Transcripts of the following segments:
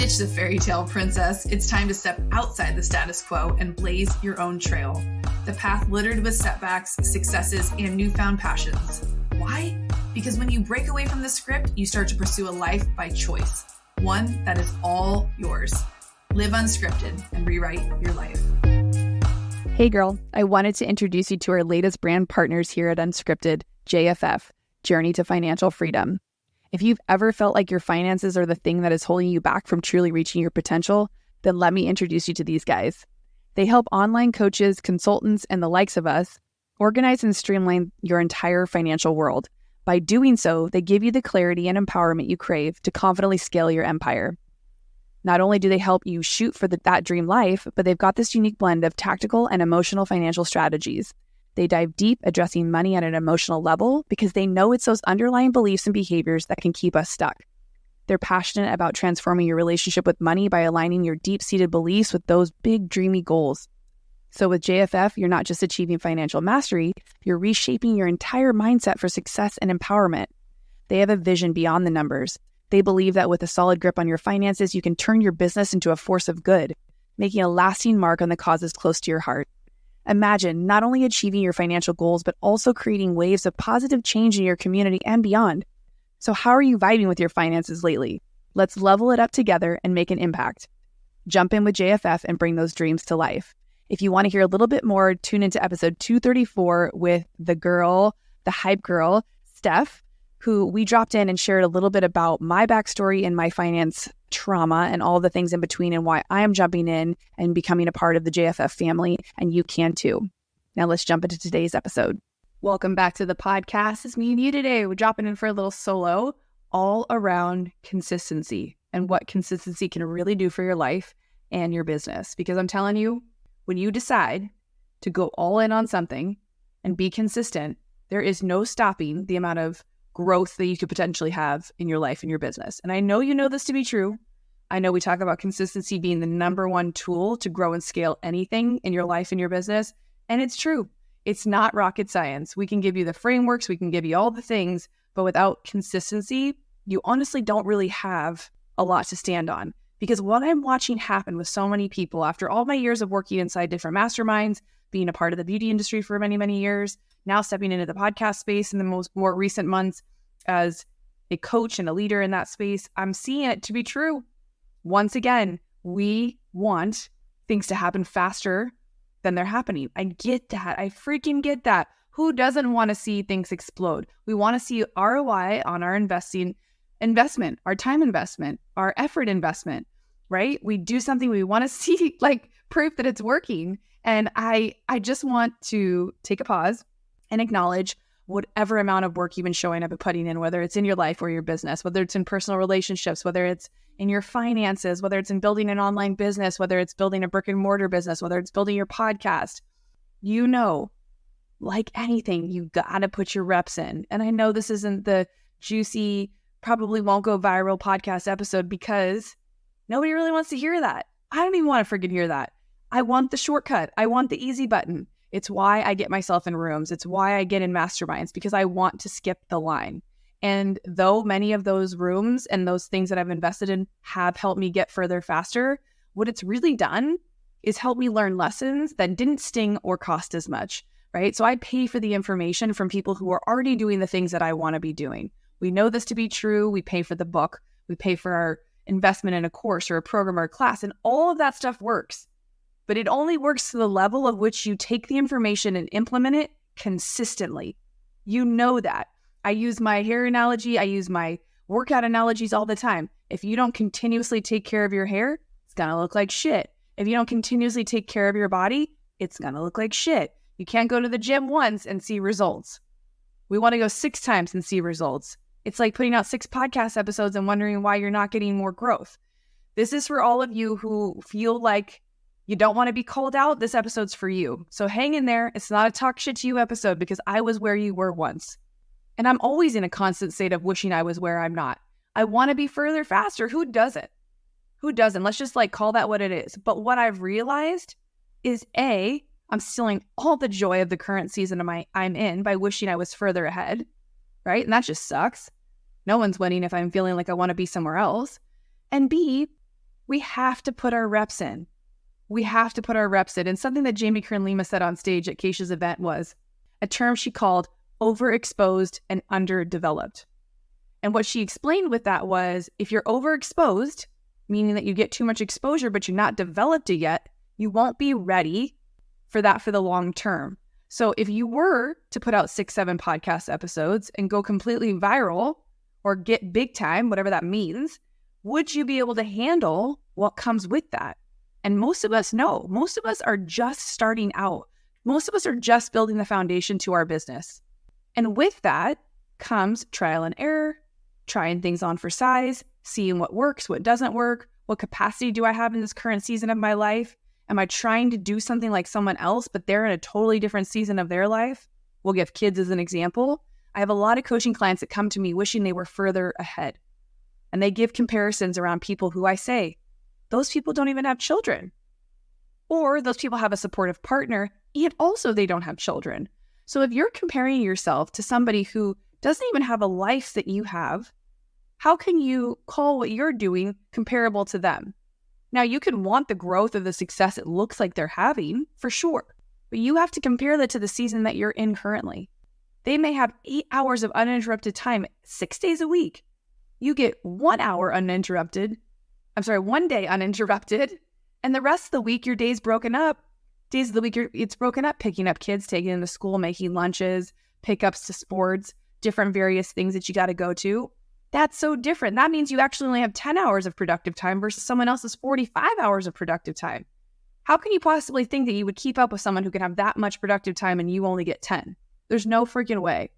Ditch the fairy tale, princess. It's time to step outside the status quo and blaze your own trail. The path littered with setbacks, successes, and newfound passions. Why? Because when you break away from the script, you start to pursue a life by choice. One that is all yours. Live unscripted and rewrite your life. Hey girl, I wanted to introduce you to our latest brand partners here at Unscripted, JFF, Journey to Financial Freedom. If you've ever felt like your finances are the thing that is holding you back from truly reaching your potential, then let me introduce you to these guys. They help online coaches, consultants, and the likes of us organize and streamline your entire financial world. By doing so, they give you the clarity and empowerment you crave to confidently scale your empire. Not only do they help you shoot for that dream life, but they've got this unique blend of tactical and emotional financial strategies. They dive deep, addressing money at an emotional level because they know it's those underlying beliefs and behaviors that can keep us stuck. They're passionate about transforming your relationship with money by aligning your deep-seated beliefs with those big, dreamy goals. So with JFF, you're not just achieving financial mastery, you're reshaping your entire mindset for success and empowerment. They have a vision beyond the numbers. They believe that with a solid grip on your finances, you can turn your business into a force of good, making a lasting mark on the causes close to your heart. Imagine not only achieving your financial goals, but also creating waves of positive change in your community and beyond. So how are you vibing with your finances lately? Let's level it up together and make an impact. Jump in with JFF and bring those dreams to life. If you want to hear a little bit more, tune into episode 234 with the hype girl, Steph, who we dropped in and shared a little bit about my backstory and my finance trauma and all the things in between and why I am jumping in and becoming a part of the JFF family, and you can too. Now let's jump into today's episode. Welcome back to the podcast. It's me and you today. We're dropping in for a little solo all around consistency and what consistency can really do for your life and your business. Because I'm telling you, when you decide to go all in on something and be consistent, there is no stopping the amount of growth that you could potentially have in your life and your business. And I know you know this to be true. I know we talk about consistency being the number one tool to grow and scale anything in your life and your business. And it's true. It's not rocket science. We can give you the frameworks, we can give you all the things, but without consistency, you honestly don't really have a lot to stand on. Because what I'm watching happen with so many people after all my years of working inside different masterminds, being a part of the beauty industry for many, many years, now stepping into the podcast space in the more recent months as a coach and a leader in that space, I'm seeing it to be true. Once again, we want things to happen faster than they're happening. I get that. I freaking get that. Who doesn't want to see things explode? We want to see ROI on our investment, our time investment, our effort investment, right? We do something, we want to see like proof that it's working. And I just want to take a pause and acknowledge whatever amount of work you've been showing up and putting in, whether it's in your life or your business, whether it's in personal relationships, whether it's in your finances, whether it's in building an online business, whether it's building a brick and mortar business, whether it's building your podcast. You know, like anything, you gotta put your reps in. And I know this isn't the juicy, probably won't go viral podcast episode because nobody really wants to hear that. I don't even want to freaking hear that. I want the shortcut. I want the easy button. It's why I get myself in rooms. It's why I get in masterminds, because I want to skip the line. And though many of those rooms and those things that I've invested in have helped me get further faster, what it's really done is help me learn lessons that didn't sting or cost as much, right? So I pay for the information from people who are already doing the things that I want to be doing. We know this to be true. We pay for the book. We pay for our investment in a course or a program or a class, and all of that stuff works. But it only works to the level of which you take the information and implement it consistently. You know that. I use my hair analogy. I use my workout analogies all the time. If you don't continuously take care of your hair, it's going to look like shit. If you don't continuously take care of your body, it's going to look like shit. You can't go to the gym once and see results. We want to go 6 times and see results. It's like putting out 6 podcast episodes and wondering why you're not getting more growth. This is for all of you who feel like you don't want to be called out. This episode's for you. So hang in there. It's not a talk shit to you episode because I was where you were once. And I'm always in a constant state of wishing I was where I'm not. I want to be further, faster. Who doesn't? Who doesn't? Let's just call that what it is. But what I've realized is I'm stealing all the joy of the current season I'm in by wishing I was further ahead, right? And that just sucks. No one's winning if I'm feeling like I want to be somewhere else. And B, We have to put our reps in. We have to put our reps in. And something that Jamie Kern-Lima said on stage at Keisha's event was a term she called overexposed and underdeveloped. And what she explained with that was, if you're overexposed, meaning that you get too much exposure, but you're not developed it yet, you won't be ready for that for the long term. So if you were to put out 6-7 podcast episodes and go completely viral or get big time, whatever that means, would you be able to handle what comes with that? And most of us know. Most of us are just starting out. Most of us are just building the foundation to our business. And with that comes trial and error, trying things on for size, seeing what works, what doesn't work, what capacity do I have in this current season of my life? Am I trying to do something like someone else, but they're in a totally different season of their life? We'll give kids as an example. I have a lot of coaching clients that come to me wishing they were further ahead. And they give comparisons around people who I say, those people don't even have children. Or those people have a supportive partner, and also they don't have children. So if you're comparing yourself to somebody who doesn't even have a life that you have, how can you call what you're doing comparable to them? Now, you can want the growth or the success it looks like they're having, for sure. But you have to compare that to the season that you're in currently. They may have 8 hours of uninterrupted time 6 days a week. You get 1 day uninterrupted, and the rest of the week, your day's broken up. Days of the week, it's broken up, picking up kids, taking them to school, making lunches, pickups to sports, different various things that you got to go to. That's so different. That means you actually only have 10 hours of productive time versus someone else's 45 hours of productive time. How can you possibly think that you would keep up with someone who can have that much productive time and you only get 10? There's no freaking way.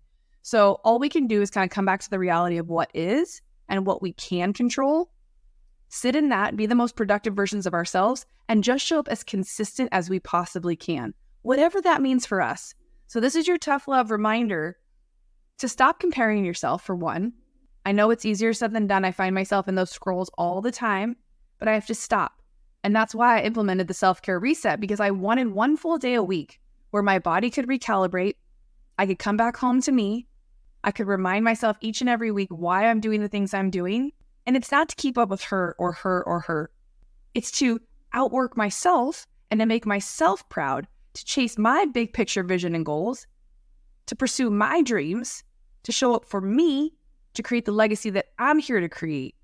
So all we can do is kind of come back to the reality of what is and what we can control. Sit in that, be the most productive versions of ourselves, and just show up as consistent as we possibly can, whatever that means for us. So this is your tough love reminder to stop comparing yourself, for one. I know it's easier said than done. I find myself in those scrolls all the time, but I have to stop. And that's why I implemented the self-care reset, because I wanted 1 full day a week where my body could recalibrate. I could come back home to me. I could remind myself each and every week why I'm doing the things I'm doing. And it's not to keep up with her or her or her. It's to outwork myself and to make myself proud, to chase my big picture vision and goals, to pursue my dreams, to show up for me, to create the legacy that I'm here to create.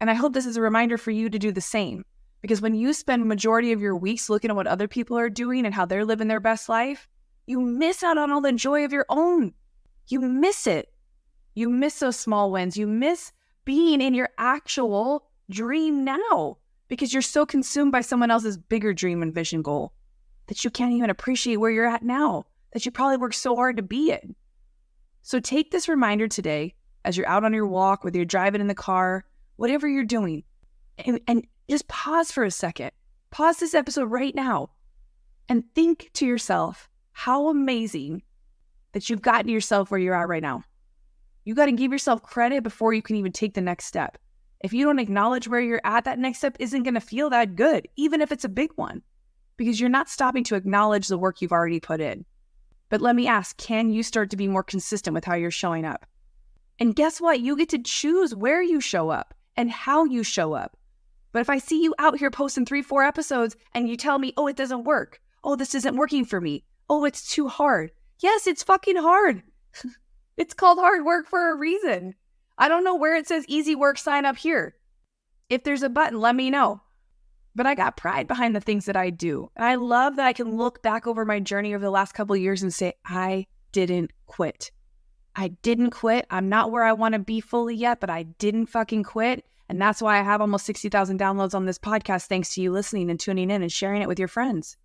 And I hope this is a reminder for you to do the same. Because when you spend majority of your weeks looking at what other people are doing and how they're living their best life, you miss out on all the joy of your own. You miss it. You miss those small wins. You miss being in your actual dream now because you're so consumed by someone else's bigger dream and vision goal that you can't even appreciate where you're at now, that you probably worked so hard to be in. So take this reminder today as you're out on your walk, whether you're driving in the car, whatever you're doing, and just pause for a second. Pause this episode right now and think to yourself, how amazing that you've gotten yourself where you're at right now. You got to give yourself credit before you can even take the next step. If you don't acknowledge where you're at, that next step isn't going to feel that good, even if it's a big one, because you're not stopping to acknowledge the work you've already put in. But let me ask, can you start to be more consistent with how you're showing up? And guess what? You get to choose where you show up and how you show up. But if I see you out here posting 3-4 episodes and you tell me, oh, it doesn't work. Oh, this isn't working for me. Oh, it's too hard. Yes, it's fucking hard. It's called hard work for a reason. I don't know where it says easy work, sign up here. If there's a button, let me know. But I got pride behind the things that I do. And I love that I can look back over my journey over the last couple of years and say, I didn't quit. I didn't quit. I'm not where I want to be fully yet, but I didn't fucking quit. And that's why I have almost 60,000 downloads on this podcast, thanks to you listening and tuning in and sharing it with your friends.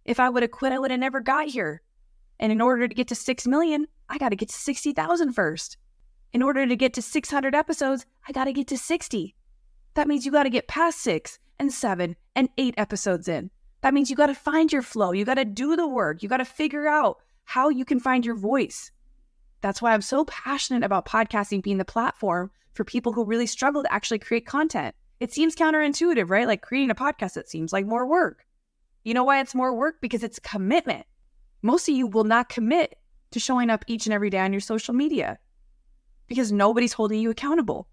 If I would have quit, I would have never got here. And in order to get to 6 million, I got to get to 60,000 first. In order to get to 600 episodes, I got to get to 60. That means you got to get past 6 and 7 and 8 episodes in. That means you got to find your flow. You got to do the work. You got to figure out how you can find your voice. That's why I'm so passionate about podcasting being the platform for people who really struggle to actually create content. It seems counterintuitive, right? Like creating a podcast, it seems like more work. You know why it's more work? Because it's commitment. Most of you will not commit to showing up each and every day on your social media because nobody's holding you accountable.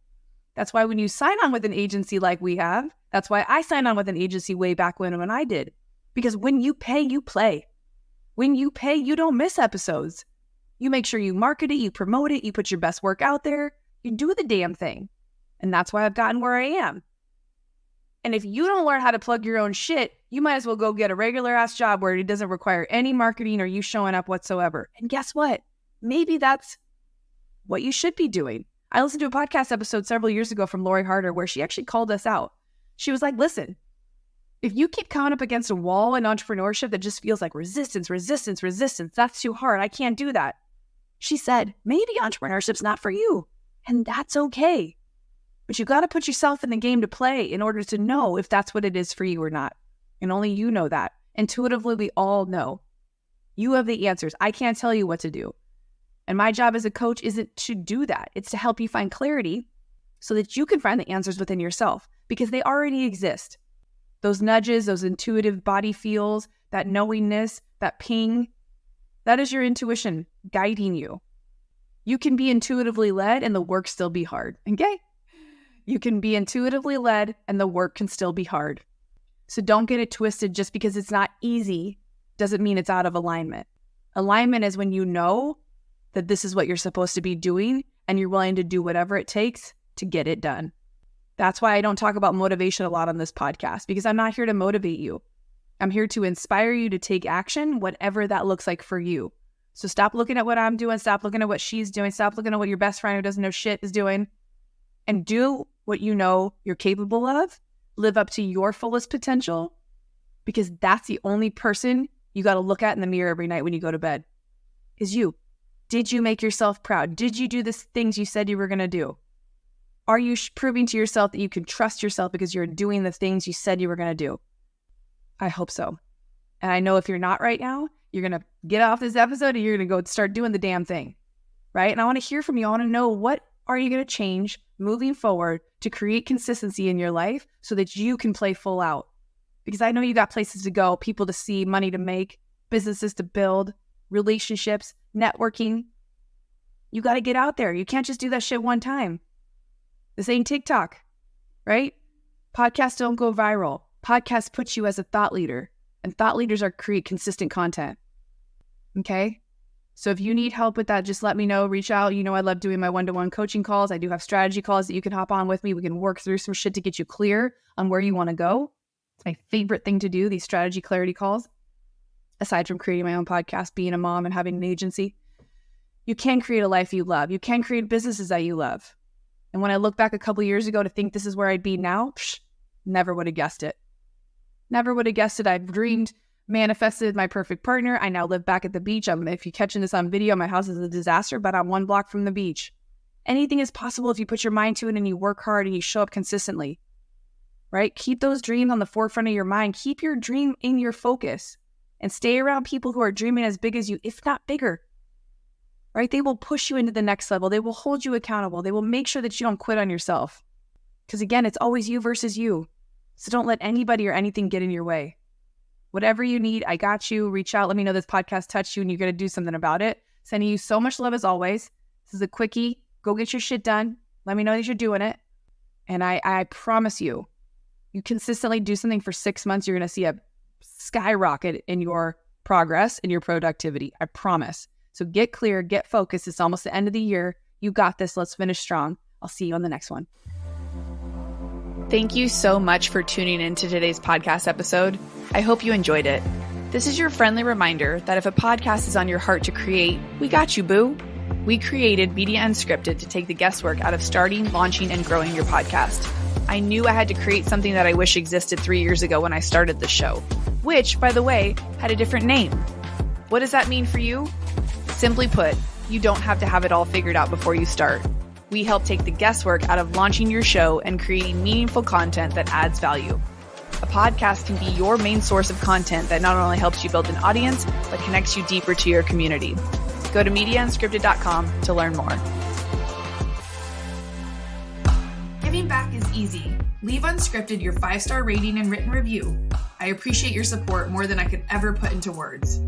That's why when you sign on with an agency like we have, That's why I signed on with an agency way back when I did. Because when you pay, you play. When you pay, you don't miss episodes. You make sure you market it, you promote it, you put your best work out there, you do the damn thing. And that's why I've gotten where I am. And if you don't learn how to plug your own shit, you might as well go get a regular ass job where it doesn't require any marketing or you showing up whatsoever. And guess what? Maybe that's what you should be doing. I listened to a podcast episode several years ago from Lori Harder where she actually called us out. She was like, listen, if you keep coming up against a wall in entrepreneurship that just feels like resistance, that's too hard. I can't do that. She said, maybe entrepreneurship's not for you. And that's okay. But you got to put yourself in the game to play in order to know if that's what it is for you or not. And only you know that. Intuitively, we all know. You have the answers. I can't tell you what to do. And my job as a coach isn't to do that. It's to help you find clarity so that you can find the answers within yourself because they already exist. Those nudges, those intuitive body feels, that knowingness, that ping, that is your intuition guiding you. You can be intuitively led and the work still be hard. Okay? You can be intuitively led and the work can still be hard. So don't get it twisted. Just because it's not easy doesn't mean it's out of alignment. Alignment is when you know that this is what you're supposed to be doing and you're willing to do whatever it takes to get it done. That's why I don't talk about motivation a lot on this podcast, because I'm not here to motivate you. I'm here to inspire you to take action, whatever that looks like for you. So stop looking at what I'm doing. Stop looking at what she's doing. Stop looking at what your best friend who doesn't know shit is doing. And do what you know you're capable of. Live up to your fullest potential, because that's the only person you got to look at in the mirror every night when you go to bed is you. Did you make yourself proud? Did you do the things you said you were going to do? Are you proving to yourself that you can trust yourself because you're doing the things you said you were going to do? I hope so. And I know if you're not right now, you're going to get off this episode and you're going to go start doing the damn thing, right? And I want to hear from you. I want to know, what are you going to change moving forward to create consistency in your life so that you can play full out? Because I know you got places to go, people to see, money to make, businesses to build, relationships, networking. You got to get out there. You can't just do that shit one time. This ain't TikTok, right? Podcasts don't go viral. Podcasts put you as a thought leader, and thought leaders create consistent content. Okay? So if you need help with that, just let me know. Reach out. You know I love doing my one-to-one coaching calls. I do have strategy calls that you can hop on with me. We can work through some shit to get you clear on where you want to go. It's my favorite thing to do, these strategy clarity calls. Aside from creating my own podcast, being a mom, and having an agency, you can create a life you love. You can create businesses that you love. And when I look back a couple years ago to think this is where I'd be now, never would have guessed it. Never would have guessed it. I've dreamed, manifested my perfect partner. I now live back at the beach. If you're catching this on video, my house is a disaster, but I'm 1 block from the beach. Anything is possible if you put your mind to it and you work hard and you show up consistently, right? Keep those dreams on the forefront of your mind. Keep your dream in your focus and stay around people who are dreaming as big as you, if not bigger. Right? They will push you into the next level. They will hold you accountable. They will make sure that you don't quit on yourself. Because again, it's always you versus you. So don't let anybody or anything get in your way. Whatever you need, I got you. Reach out. Let me know this podcast touched you and you're going to do something about it. Sending you so much love as always. This is a quickie. Go get your shit done. Let me know that you're doing it. And I promise you, you consistently do something for 6 months, you're going to see a skyrocket in your progress and your productivity. I promise. So get clear, get focused. It's almost the end of the year. You got this. Let's finish strong. I'll see you on the next one. Thank you so much for tuning in to today's podcast episode. I hope you enjoyed it. This is your friendly reminder that if a podcast is on your heart to create, we got you, boo. We created Media Unscripted to take the guesswork out of starting, launching, and growing your podcast. I knew I had to create something that I wish existed 3 years ago when I started the show, which, by the way, had a different name. What does that mean for you? Simply put, you don't have to have it all figured out before you start. We help take the guesswork out of launching your show and creating meaningful content that adds value. A podcast can be your main source of content that not only helps you build an audience, but connects you deeper to your community. Go to MediaUnscripted.com to learn more. Giving back is easy. Leave Unscripted your 5-star rating and written review. I appreciate your support more than I could ever put into words.